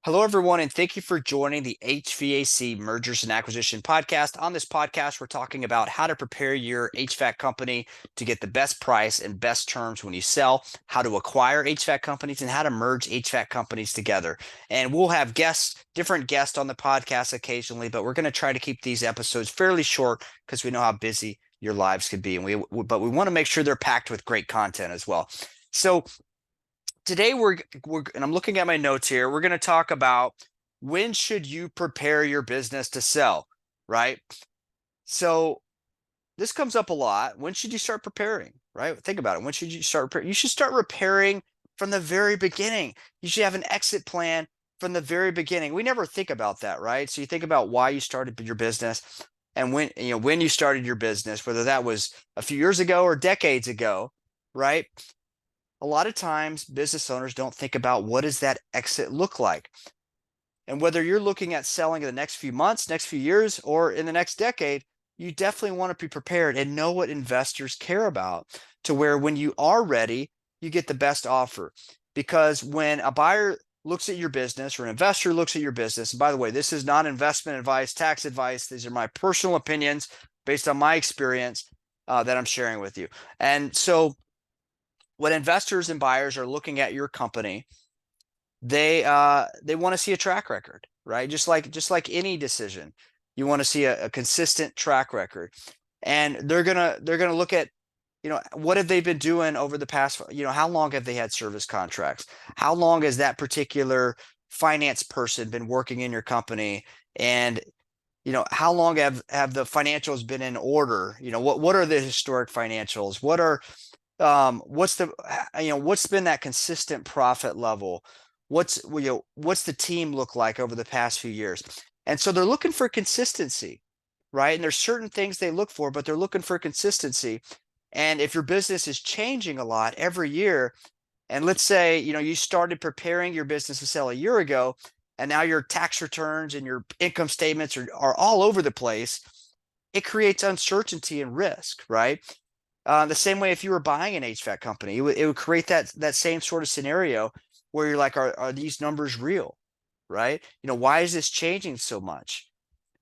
Hello, everyone, and thank you for joining the HVAC Mergers and Acquisition podcast. On this podcast, we're talking about how to prepare your HVAC company to get the best price and best terms when you sell, how to acquire HVAC companies, and how to merge HVAC companies together. And we'll have different guests on the podcast occasionally, but we're going to try to keep these episodes fairly short because we know how busy your lives could be, and but we want to make sure they're packed with great content as well. So today and I'm looking at my notes here. We're going to talk about when should you prepare your business to sell, right? So this comes up a lot. When should you start preparing, right? Think about it. When should you start preparing? You should start repairing from the very beginning. You should have an exit plan from the very beginning. We never think about that, right? So you think about why you started your business and when you started your business, whether that was a few years ago or decades ago, right? A lot of times business owners don't think about what does that exit look like. And whether you're looking at selling in the next few months, next few years, or in the next decade, you definitely want to be prepared and know what investors care about to where when you are ready, you get the best offer. Because when a buyer looks at your business or an investor looks at your business, and by the way, this is not investment advice, tax advice. These are my personal opinions based on my experience that I'm sharing with you. And so when investors and buyers are looking at your company, they want to see a track record, right? Just like any decision, you want to see a consistent track record, and they're gonna look at what have they been doing over the past, how long have they had service contracts, how long has that particular finance person been working in your company, and how long have the financials been in order, what are the historic financials, what's been that consistent profit level, what's the team look like over the past few years. And so they're looking for consistency, right? And there's certain things they look for, but they're looking for consistency. And if your business is changing a lot every year, and let's say you started preparing your business to sell a year ago, and now your tax returns and your income statements are all over the place, it creates uncertainty and risk, right? The same way if you were buying an HVAC company, it would create that same sort of scenario where you're like, are these numbers real, right? Why is this changing so much?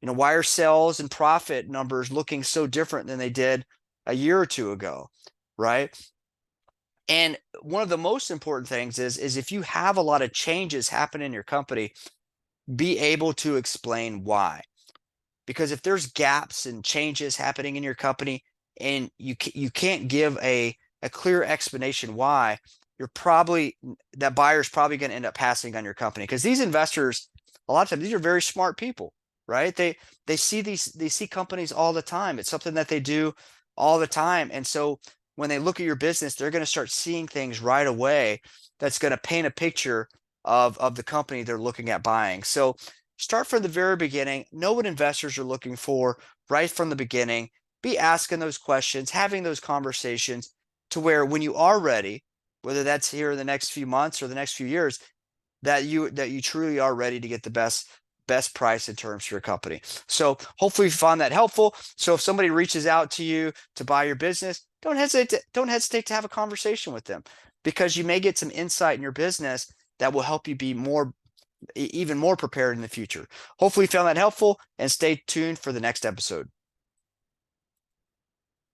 Why are sales and profit numbers looking so different than they did a year or two ago, right? And one of the most important things is if you have a lot of changes happen in your company, be able to explain why. Because if there's gaps and changes happening in your company and you can't give a clear explanation why, that buyer's probably going to end up passing on your company. Because these investors, a lot of times, these are very smart people, right? They see companies all the time. It's something that they do all the time. And so when they look at your business, they're going to start seeing things right away that's going to paint a picture of the company they're looking at buying. So start from the very beginning, know what investors are looking for right from the beginning, be asking those questions, having those conversations to where when you are ready, whether that's here in the next few months or the next few years, that you truly are ready to get the best price and terms for your company. So hopefully you found that helpful. So if somebody reaches out to you to buy your business, don't hesitate to have a conversation with them, because you may get some insight in your business that will help you be even more prepared in the future. Hopefully you found that helpful, and stay tuned for the next episode.